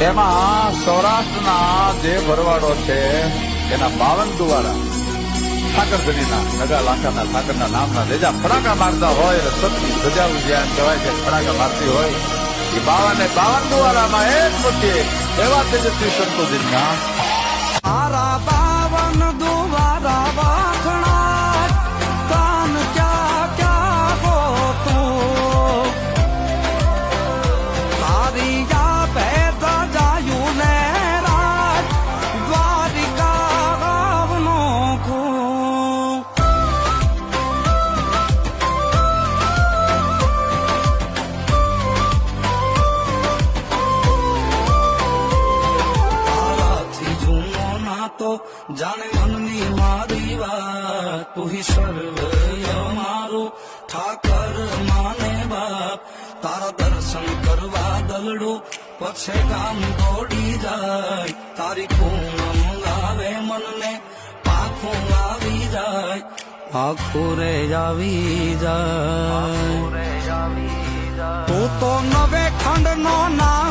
એમાં સૌરાષ્ટ્રના જે ભરવાડો છે એના 52 દુવારા ઠાકરધણીના નગા લાખાના ઠાકરના નામના લેજા ફડાકા મારતા હોય અને સતની ધજાઓ જ્યાં કહેવાય છે ફડાકા મારતી હોય એ 52 દુવારામાં એક મુઠ્ઠી એવા તેજસ્વી સંતોષીના મારા 52 દુવારા વાખણા કાન ક્યાં ક્યાં હો તું તારી યા પેદા જાયું ને રાજ દ્વારિકા ગાવનો ખૂ તારાથી જૂનો નાતો જાણે મનની મારી વાત તું હી સર્વ મારું ઠાકર માને બાપ તારા દર્શન કરવા દલડું પછે ગામ દોડી જાય તારી પૂનમ લાવે મનને પાખું આવી જાય આખું રે આવી જાય તું તો નવે ખંડ નો ના